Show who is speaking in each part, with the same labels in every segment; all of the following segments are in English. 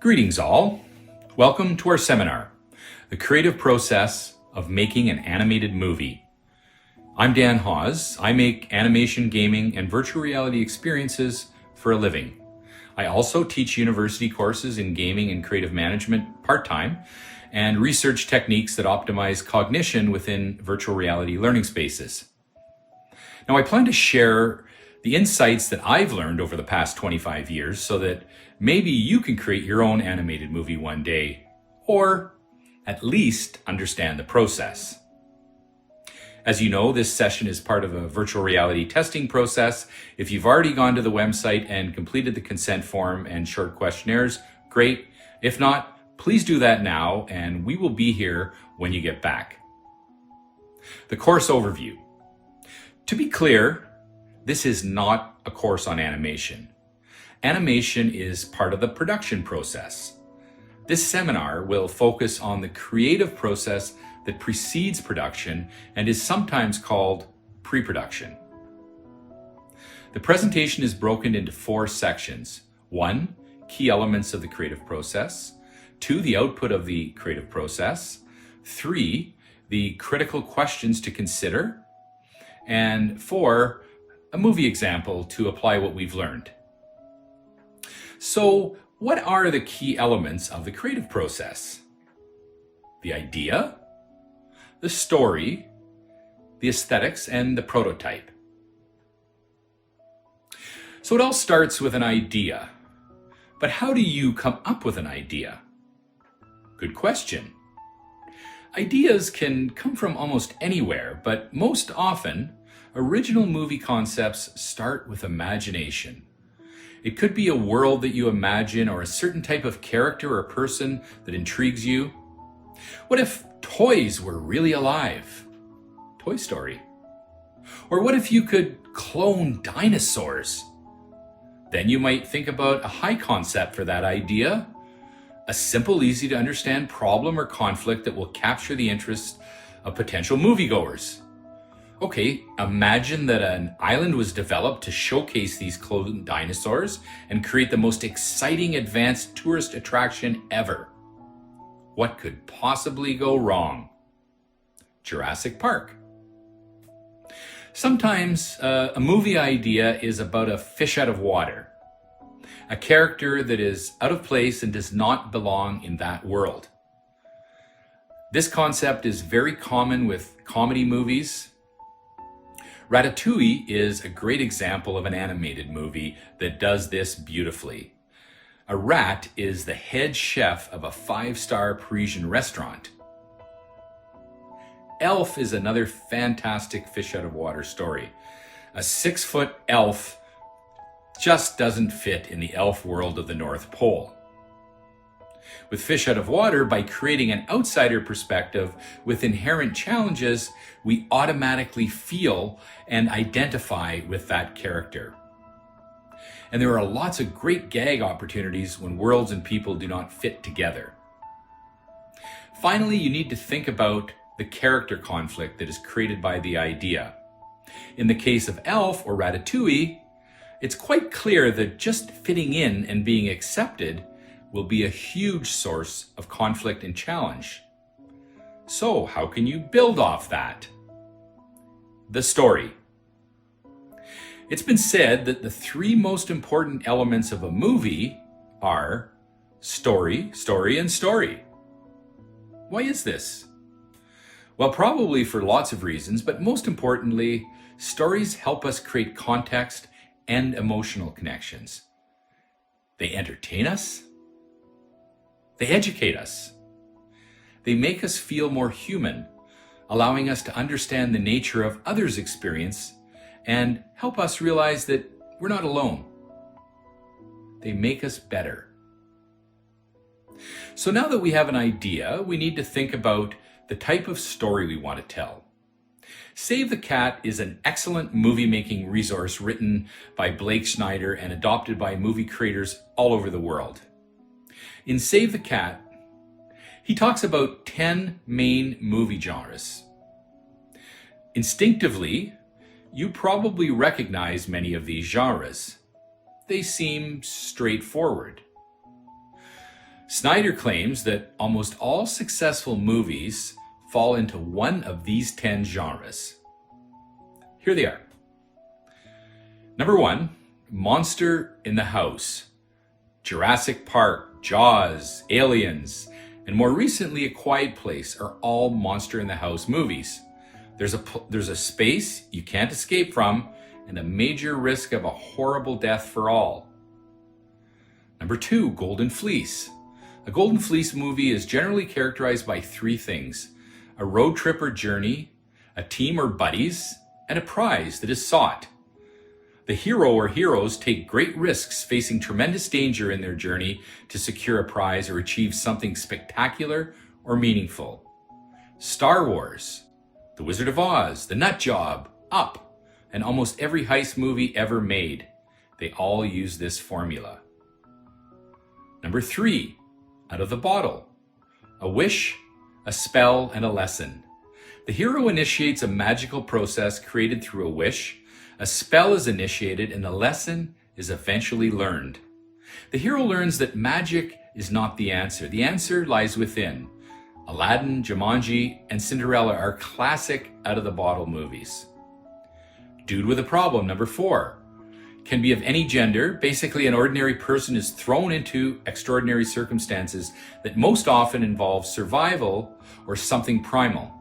Speaker 1: Greetings all. Welcome to our seminar, The Creative Process of Making an Animated Movie. I'm Dan Hawes. I make animation, gaming, and virtual reality experiences for a living. I also teach university courses in gaming and creative management part-time and research techniques that optimize cognition within virtual reality learning spaces. Now, I plan to share the insights that I've learned over the past 25 years so that maybe you can create your own animated movie one day, or at least understand the process. As you know, this session is part of a virtual reality testing process. If you've already gone to the website and completed the consent form and short questionnaires, great. If not, please do that now, and we will be here when you get back. The course overview. To be clear, this is not a course on animation. Animation is part of the production process. This seminar will focus on the creative process that precedes production and is sometimes called pre-production. The presentation is broken into 4 sections. 1, key elements of the creative process. 2, the output of the creative process. 3, the critical questions to consider. And 4, a movie example to apply what we've learned. So, what are the key elements of the creative process? The idea, the story, the aesthetics, and the prototype. So it all starts with an idea. But how do you come up with an idea? Good question. Ideas can come from almost anywhere, but most often, original movie concepts start with imagination. It could be a world that you imagine or a certain type of character or person that intrigues you. What if toys were really alive? Toy Story. Or what if you could clone dinosaurs? Then you might think about a high concept for that idea, a simple, easy to understand problem or conflict that will capture the interest of potential moviegoers. Okay, imagine that an island was developed to showcase these cloned dinosaurs and create the most exciting advanced tourist attraction ever. What could possibly go wrong? Jurassic Park. Sometimes a movie idea is about a fish out of water, a character that is out of place and does not belong in that world. This concept is very common with comedy movies. Ratatouille is a great example of an animated movie that does this beautifully. A rat is the head chef of a 5-star Parisian restaurant. Elf is another fantastic fish out of water story. A 6-foot elf just doesn't fit in the elf world of the North Pole. With Fish Out of Water, by creating an outsider perspective with inherent challenges, we automatically feel and identify with that character. And there are lots of great gag opportunities when worlds and people do not fit together. Finally, you need to think about the character conflict that is created by the idea. In the case of Elf or Ratatouille, it's quite clear that just fitting in and being accepted will be a huge source of conflict and challenge. So, how can you build off that? The story. It's been said that the 3 most important elements of a movie are story, story, and story. Why is this? Well, probably for lots of reasons, but most importantly, stories help us create context and emotional connections. They entertain us. They educate us. They make us feel more human, allowing us to understand the nature of others' experience and help us realize that we're not alone. They make us better. So now that we have an idea, we need to think about the type of story we want to tell. Save the Cat is an excellent movie-making resource written by Blake Schneider and adopted by movie creators all over the world. In Save the Cat, he talks about 10 main movie genres. Instinctively, you probably recognize many of these genres. They seem straightforward. Snyder claims that almost all successful movies fall into one of these 10 genres. Here they are. Number 1, Monster in the House. Jurassic Park, Jaws, Aliens, and more recently A Quiet Place are all Monster in the House movies. There's a space you can't escape from and a major risk of a horrible death for all. Number 2, Golden Fleece. A Golden Fleece movie is generally characterized by 3 things: a road trip or journey, a team or buddies, and a prize that is sought. The hero or heroes take great risks, facing tremendous danger in their journey to secure a prize or achieve something spectacular or meaningful. Star Wars, The Wizard of Oz, The Nut Job, Up, and almost every heist movie ever made. They all use this formula. Number 3, Out of the Bottle. A wish, a spell, and a lesson. The hero initiates a magical process created through a wish. A spell is initiated and a lesson is eventually learned. The hero learns that magic is not the answer. The answer lies within. Aladdin, Jumanji, and Cinderella are classic out-of-the-bottle movies. Dude with a Problem, number 4. Can be of any gender. Basically, an ordinary person is thrown into extraordinary circumstances that most often involve survival or something primal.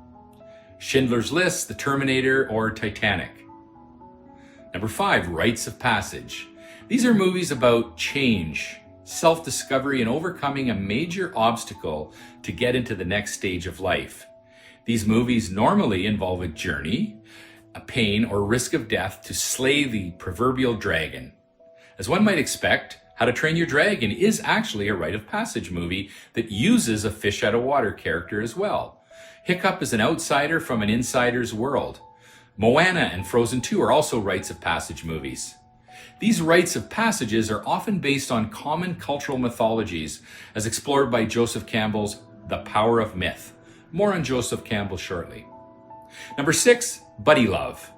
Speaker 1: Schindler's List, The Terminator, or Titanic. Number 5, Rites of Passage. These are movies about change, self-discovery, and overcoming a major obstacle to get into the next stage of life. These movies normally involve a journey, a pain, or risk of death to slay the proverbial dragon. As one might expect, How to Train Your Dragon is actually a rite of passage movie that uses a fish out of water character as well. Hiccup is an outsider from an insider's world. Moana and Frozen 2 are also rites of passage movies. These rites of passages are often based on common cultural mythologies, as explored by Joseph Campbell's The Power of Myth. More on Joseph Campbell shortly. Number 6, Buddy Love.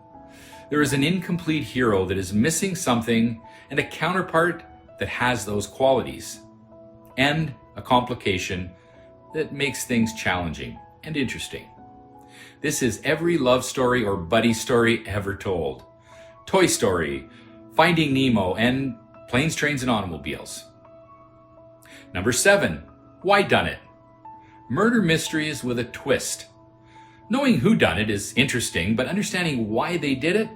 Speaker 1: There is an incomplete hero that is missing something and a counterpart that has those qualities, and a complication that makes things challenging and interesting. This is every love story or buddy story ever told. Toy Story, Finding Nemo, and Planes, Trains, and Automobiles. Number 7, Whodunit. Murder mysteries with a twist. Knowing who done it is interesting, but understanding why they did it,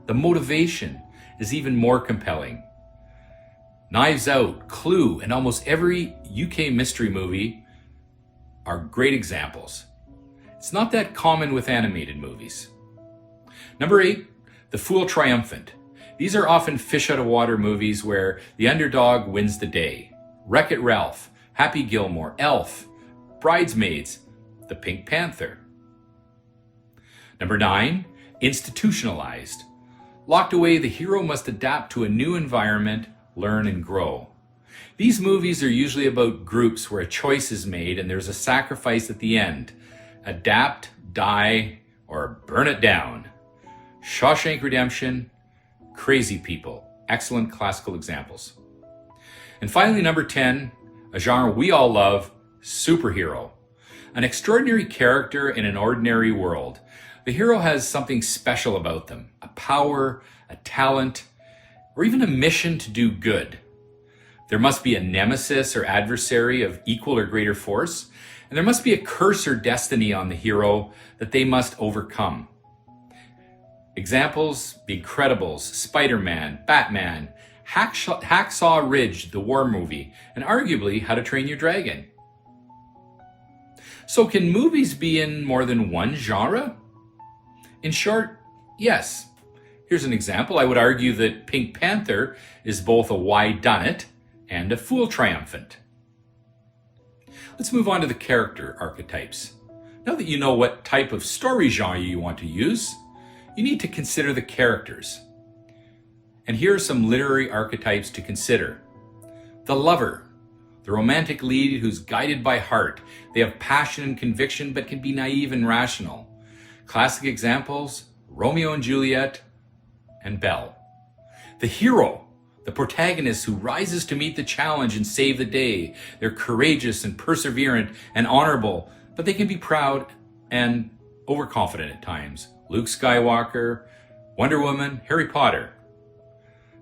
Speaker 1: the motivation, is even more compelling. Knives Out, Clue, and almost every UK mystery movie are great examples. It's not that common with animated movies. Number 8, The Fool Triumphant. These are often fish out of water movies where the underdog wins the day. Wreck-It Ralph, Happy Gilmore, Elf, Bridesmaids, The Pink Panther. Number 9, Institutionalized. Locked away, the hero must adapt to a new environment, learn and grow. These movies are usually about groups where a choice is made and there's a sacrifice at the end. Adapt, die, or burn it down. Shawshank Redemption, Crazy People. Excellent classical examples. And finally, number 10, a genre we all love, superhero. An extraordinary character in an ordinary world. The hero has something special about them, a power, a talent, or even a mission to do good. There must be a nemesis or adversary of equal or greater force, and there must be a curse or destiny on the hero that they must overcome. Examples, The Incredibles, Spider-Man, Batman, Hacksaw Ridge, the war movie, and arguably How to Train Your Dragon. So can movies be in more than one genre? In short, yes. Here's an example. I would argue that Pink Panther is both a whodunit and a fool triumphant. Let's move on to the character archetypes. Now that you know what type of story genre you want to use, you need to consider the characters. And here are some literary archetypes to consider. The lover, the romantic lead who's guided by heart. They have passion and conviction but can be naive and rational. Classic examples, Romeo and Juliet and Belle. The hero, The protagonist who rises to meet the challenge and save the day. They're courageous and perseverant and honorable, but they can be proud and overconfident at times. Luke Skywalker, Wonder Woman, Harry Potter.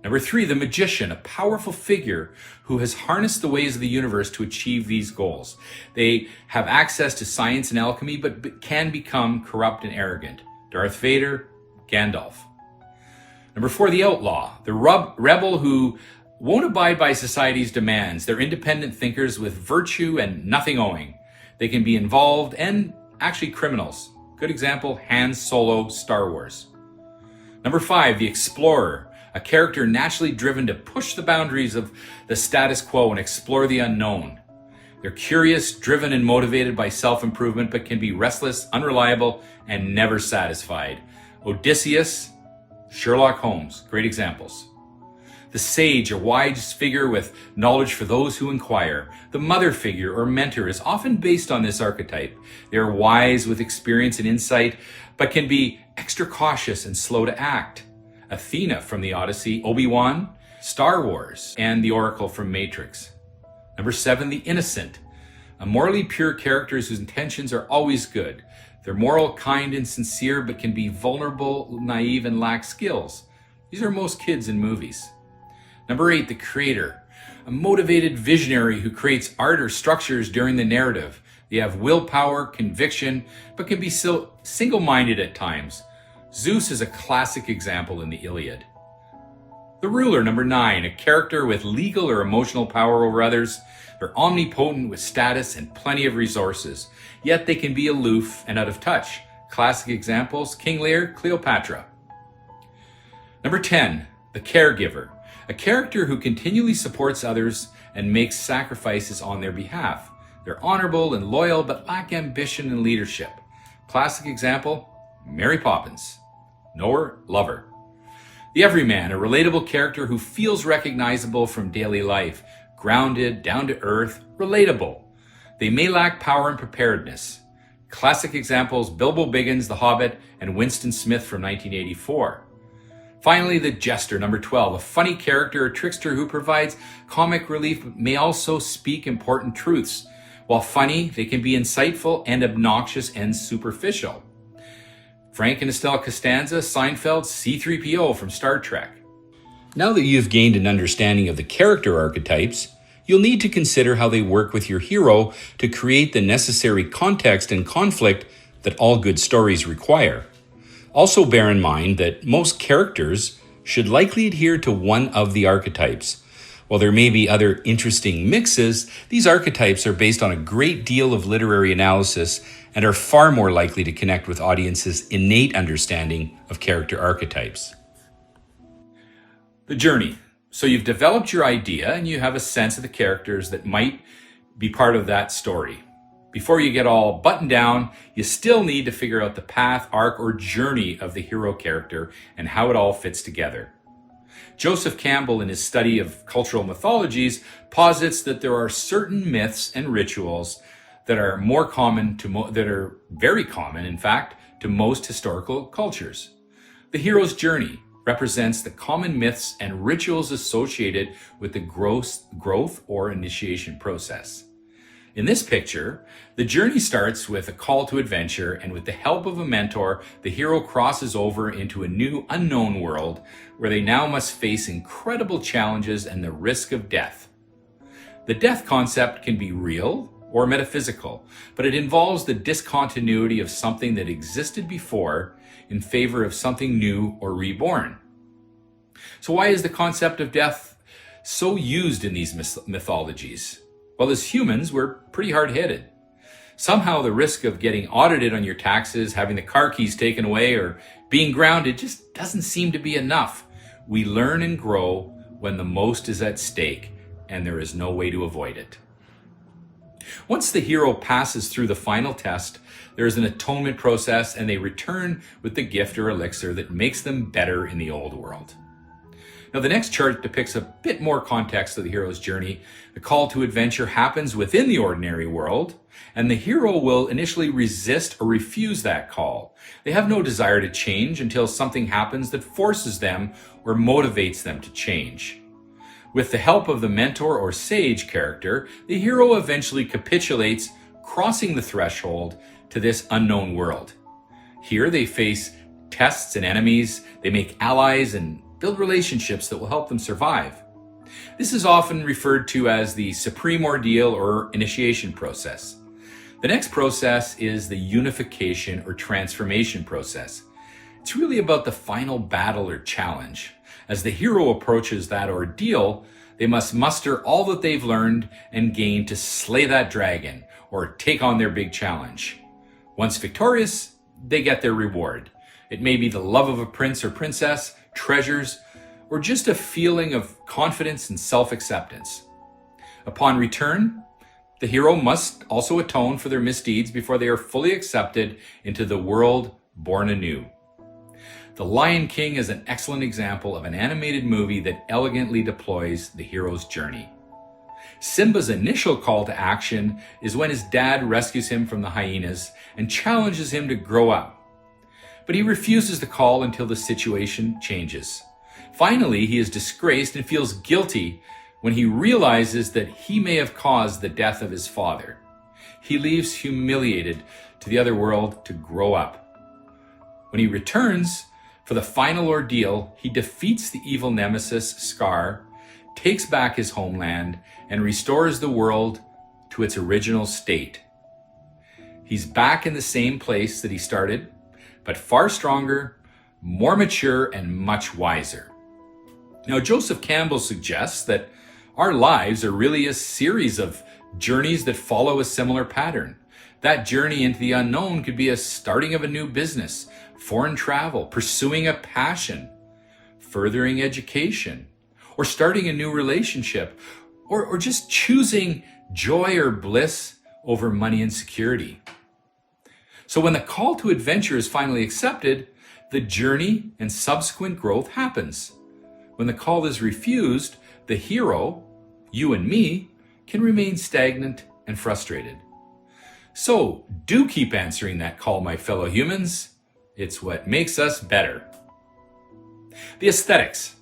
Speaker 1: Number 3, the magician, a powerful figure who has harnessed the ways of the universe to achieve these goals. They have access to science and alchemy, but can become corrupt and arrogant. Darth Vader, Gandalf. Number 4, the outlaw, the rebel who won't abide by society's demands. They're independent thinkers with virtue and nothing owing. They can be involved and actually criminals. Good example, Han Solo, Star Wars. Number 5, the explorer, a character naturally driven to push the boundaries of the status quo and explore the unknown. They're curious, driven, and motivated by self-improvement, but can be restless, unreliable, and never satisfied. Odysseus, Sherlock Holmes, great examples. The sage, a wise figure with knowledge for those who inquire. The mother figure or mentor is often based on this archetype. They are wise with experience and insight, but can be extra cautious and slow to act. Athena from the Odyssey, Obi-Wan, Star Wars, and the Oracle from Matrix. Number 7, the innocent. A morally pure characters whose intentions are always good. They're moral, kind, and sincere, but can be vulnerable, naive, and lack skills. These are most kids in movies. Number 8, the creator. A motivated visionary who creates art or structures during the narrative. They have willpower, conviction, but can be single-minded at times. Zeus is a classic example in the Iliad. The ruler, number 9, a character with legal or emotional power over others. They're omnipotent with status and plenty of resources, yet they can be aloof and out of touch. Classic examples, King Lear, Cleopatra. Number 10, the caregiver, a character who continually supports others and makes sacrifices on their behalf. They're honorable and loyal, but lack ambition and leadership. Classic example, Mary Poppins. Knower, lover. The everyman, a relatable character who feels recognizable from daily life, grounded, down to earth, relatable. They may lack power and preparedness. Classic examples, Bilbo Baggins, The Hobbit, and Winston Smith from 1984. Finally, the jester, number 12, a funny character or trickster who provides comic relief but may also speak important truths. While funny, they can be insightful and obnoxious and superficial. Frank and Estelle Costanza, Seinfeld, C-3PO from Star Trek. Now that you've gained an understanding of the character archetypes, you'll need to consider how they work with your hero to create the necessary context and conflict that all good stories require. Also bear in mind that most characters should likely adhere to one of the archetypes. While there may be other interesting mixes, these archetypes are based on a great deal of literary analysis and are far more likely to connect with audiences' innate understanding of character archetypes. The journey. So you've developed your idea and you have a sense of the characters that might be part of that story. Before you get all buttoned down, you still need to figure out the path, arc, or journey of the hero character and how it all fits together. Joseph Campbell, in his study of cultural mythologies, posits that there are certain myths and rituals that are very common, in fact, to most historical cultures. The hero's journey represents the common myths and rituals associated with the growth or initiation process. In this picture, the journey starts with a call to adventure, and with the help of a mentor, the hero crosses over into a new unknown world where they now must face incredible challenges and the risk of death. The death concept can be real or metaphysical, but it involves the discontinuity of something that existed before in favor of something new or reborn. So why is the concept of death so used in these mythologies? Well, as humans, we're pretty hard-headed. Somehow the risk of getting audited on your taxes, having the car keys taken away, or being grounded just doesn't seem to be enough. We learn and grow when the most is at stake, and there is no way to avoid it. Once the hero passes through the final test, there is an atonement process, and they return with the gift or elixir that makes them better in the old world. Now, the next chart depicts a bit more context of the hero's journey. The call to adventure happens within the ordinary world, and the hero will initially resist or refuse that call. They have no desire to change until something happens that forces them or motivates them to change. With the help of the mentor or sage character, the hero eventually capitulates, crossing the threshold to this unknown world. Here they face tests and enemies, they make allies and build relationships that will help them survive. This is often referred to as the supreme ordeal or initiation process. The next process is the unification or transformation process. It's really about the final battle or challenge. As the hero approaches that ordeal, they must muster all that they've learned and gained to slay that dragon or take on their big challenge. Once victorious, they get their reward. It may be the love of a prince or princess, treasures, or just a feeling of confidence and self-acceptance. Upon return, the hero must also atone for their misdeeds before they are fully accepted into the world born anew. The Lion King is an excellent example of an animated movie that elegantly deploys the hero's journey. Simba's initial call to action is when his dad rescues him from the hyenas and challenges him to grow up. But he refuses the call until the situation changes. Finally, he is disgraced and feels guilty when he realizes that he may have caused the death of his father. He leaves humiliated to the other world to grow up. When he returns for the final ordeal, he defeats the evil nemesis Scar, takes back his homeland, and restores the world to its original state. He's back in the same place that he started, but far stronger, more mature, and much wiser. Now, Joseph Campbell suggests that our lives are really a series of journeys that follow a similar pattern. That journey into the unknown could be a starting of a new business, foreign travel, pursuing a passion, furthering education, or starting a new relationship, or just choosing joy or bliss over money and security. So when the call to adventure is finally accepted, the journey and subsequent growth happens. When the call is refused, the hero, you and me, can remain stagnant and frustrated. So do keep answering that call, my fellow humans. It's what makes us better. The aesthetics.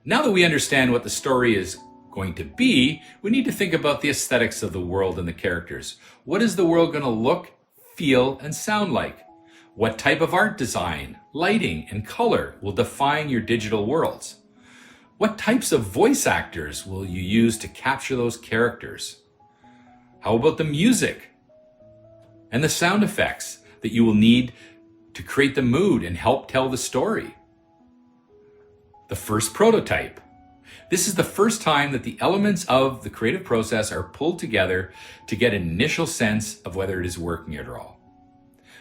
Speaker 1: Now that we understand what the story is going to be, we need to think about the aesthetics of the world and the characters. What is the world going to look, feel, and sound like? What type of art design, lighting, and color will define your digital worlds? What types of voice actors will you use to capture those characters? How about the music and the sound effects that you will need to create the mood and help tell the story? The first prototype. This is the first time that the elements of the creative process are pulled together to get an initial sense of whether it is working at all.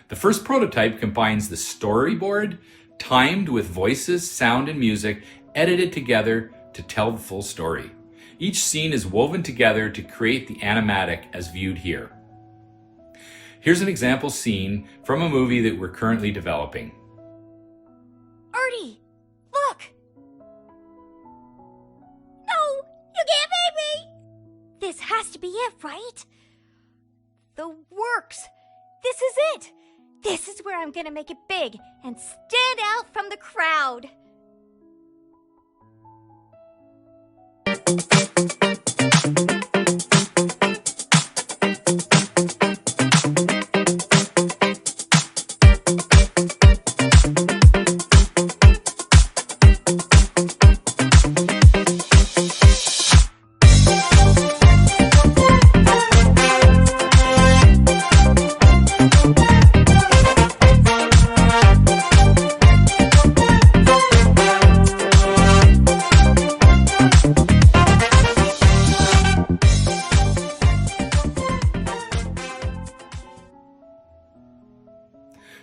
Speaker 1: The first prototype combines the storyboard, timed with voices, sound, and music, edited together to tell the full story. Each scene is woven together to create the animatic as viewed here. Here's an example scene from a movie that we're currently developing.
Speaker 2: Artie, look! No, you can't make me! This has to be it, right? The works! This is it! This is where I'm gonna make it big and stand out from the crowd!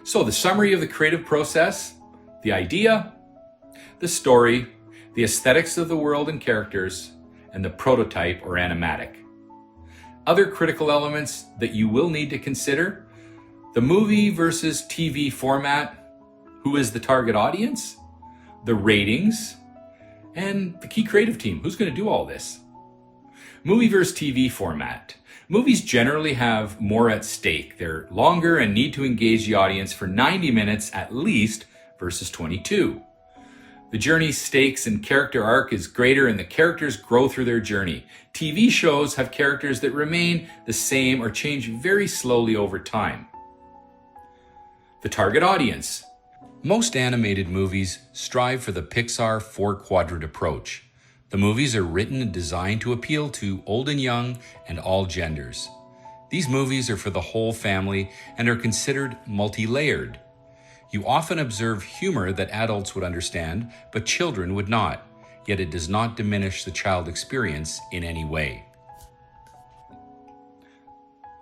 Speaker 1: So the summary of the creative process: the idea, the story, the aesthetics of the world and characters, and the prototype or animatic. Other critical elements that you will need to consider: the movie versus TV format, who is the target audience, the ratings, and the key creative team. Who's going to do all this? Movie versus TV format. Movies generally have more at stake. They're longer and need to engage the audience for 90 minutes at least versus 22. The journey stakes and character arc is greater and the characters grow through their journey. TV shows have characters that remain the same or change very slowly over time. The target audience. Most animated movies strive for the Pixar 4-quadrant approach. The movies are written and designed to appeal to old and young and all genders. These movies are for the whole family and are considered multi-layered. You often observe humor that adults would understand, but children would not, yet it does not diminish the child experience in any way.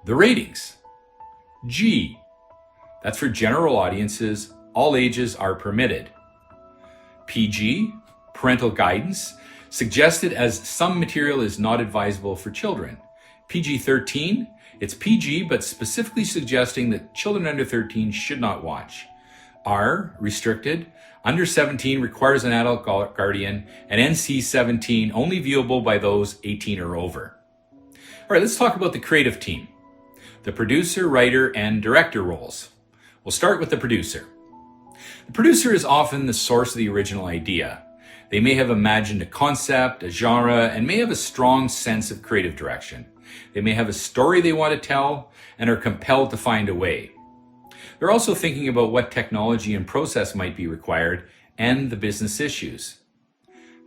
Speaker 1: The ratings. G. That's for general audiences. All ages are permitted. PG, parental guidance, suggested as some material is not advisable for children. PG-13, it's PG but specifically suggesting that children under 13 should not watch. R, restricted, under 17 requires an adult guardian, and NC-17 only viewable by those 18 or over. All right, let's talk about the creative team. The producer, writer, and director roles. We'll start with the producer. The producer is often the source of the original idea. They may have imagined a concept, a genre, and may have a strong sense of creative direction. They may have a story they want to tell and are compelled to find a way. They're also thinking about what technology and process might be required and the business issues.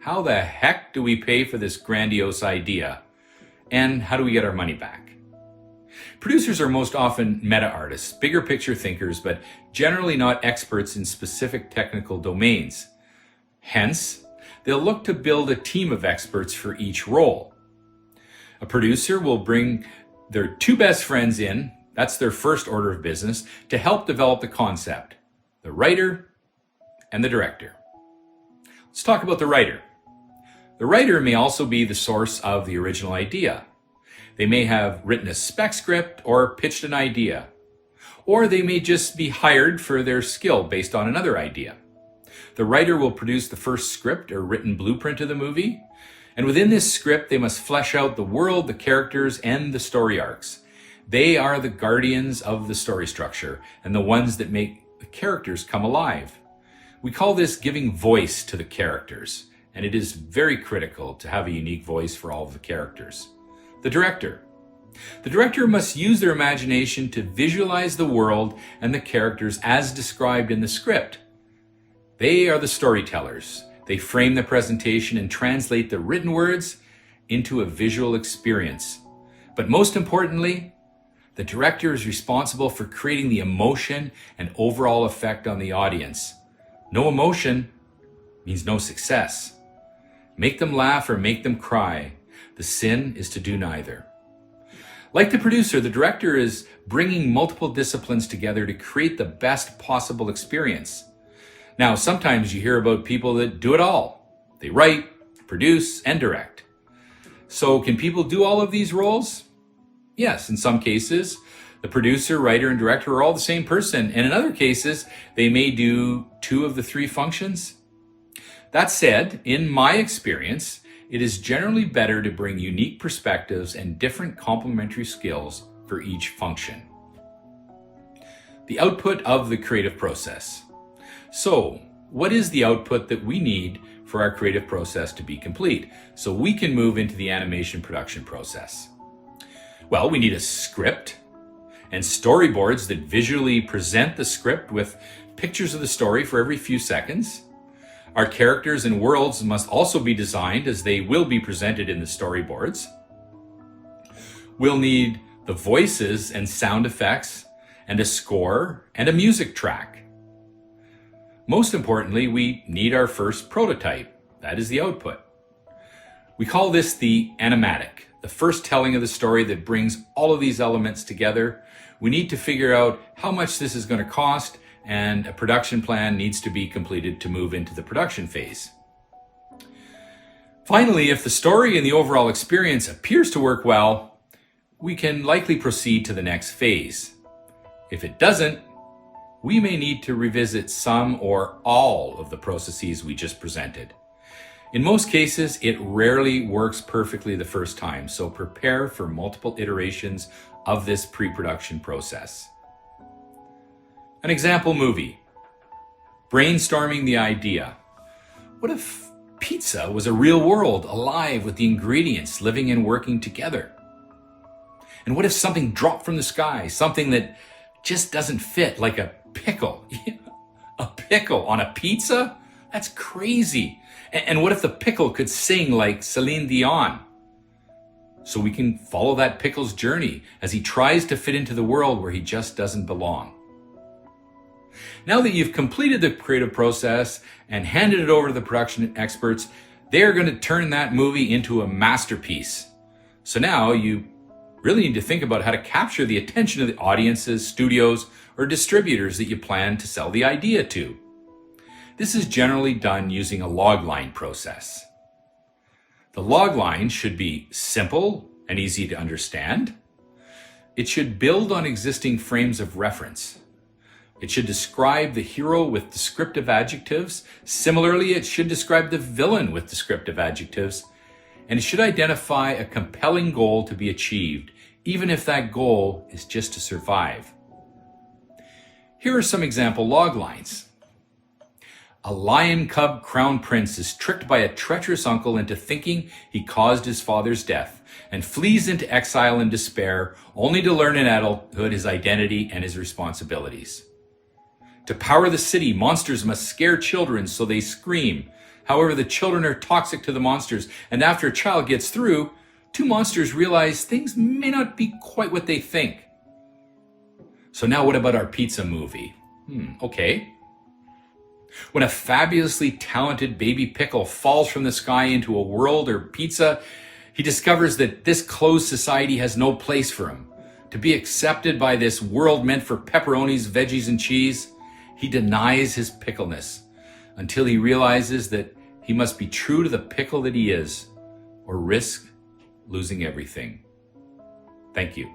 Speaker 1: How the heck do we pay for this grandiose idea? And how do we get our money back? Producers are most often meta-artists, bigger picture thinkers, but generally not experts in specific technical domains. Hence, they'll look to build a team of experts for each role. A producer will bring their two best friends in, that's their first order of business, to help develop the concept, the writer and the director. Let's talk about the writer. The writer may also be the source of the original idea. They may have written a spec script or pitched an idea, or they may just be hired for their skill based on another idea. The writer will produce the first script or written blueprint of the movie, and within this script they must flesh out the world, the characters, and the story arcs. They are the guardians of the story structure and the ones that make the characters come alive. We call this giving voice to the characters, and it is very critical to have a unique voice for all of the characters. The director. The director must use their imagination to visualize the world and the characters as described in the script. They are the storytellers. They frame the presentation and translate the written words into a visual experience. But most importantly, the director is responsible for creating the emotion and overall effect on the audience. No emotion means no success. Make them laugh or make them cry. The sin is to do neither. Like the producer, the director is bringing multiple disciplines together to create the best possible experience. Now, sometimes you hear about people that do it all. They write, produce, and direct. So can people do all of these roles? Yes, in some cases, the producer, writer, and director are all the same person, and in other cases, they may do 2 of the 3 functions. That said, in my experience, it is generally better to bring unique perspectives and different complementary skills for each function. The output of the creative process. So, what is the output that we need for our creative process to be complete so we can move into the animation production process? Well, we need a script and storyboards that visually present the script with pictures of the story for every few seconds. Our characters and worlds must also be designed as they will be presented in the storyboards. We'll need the voices and sound effects and a score and a music track. Most importantly, we need our first prototype. That is the output. We call this the animatic, the first telling of the story that brings all of these elements together. We need to figure out how much this is going to cost, and a production plan needs to be completed to move into the production phase. Finally, if the story and the overall experience appears to work well, we can likely proceed to the next phase. If it doesn't, we may need to revisit some or all of the processes we just presented. In most cases, it rarely works perfectly the first time, so prepare for multiple iterations of this pre-production process. An example movie. Brainstorming the idea. What if pizza was a real world, alive with the ingredients living and working together? And what if something dropped from the sky, something that just doesn't fit, like a pickle? A pickle on a pizza? That's crazy. And what if the pickle could sing like Celine Dion? So we can follow that pickle's journey as he tries to fit into the world where he just doesn't belong. Now that you've completed the creative process and handed it over to the production experts, they're going to turn that movie into a masterpiece. So now you really need to think about how to capture the attention of the audiences, studios, or distributors that you plan to sell the idea to. This is generally done using a logline process. The logline should be simple and easy to understand. It should build on existing frames of reference. It should describe the hero with descriptive adjectives. Similarly, it should describe the villain with descriptive adjectives. And it should identify a compelling goal to be achieved, even if that goal is just to survive. Here are some example log lines. A lion cub crown prince is tricked by a treacherous uncle into thinking he caused his father's death and flees into exile in despair, only to learn in adulthood his identity and his responsibilities. To power the city, monsters must scare children so they scream. However, the children are toxic to the monsters, and after a child gets through, two monsters realize things may not be quite what they think. So now what about our pizza movie? Okay. When a fabulously talented baby pickle falls from the sky into a world or pizza, he discovers that this closed society has no place for him. To be accepted by this world meant for pepperonis, veggies, and cheese, he denies his pickleness until he realizes that he must be true to the pickle that he is or risk losing everything. Thank you.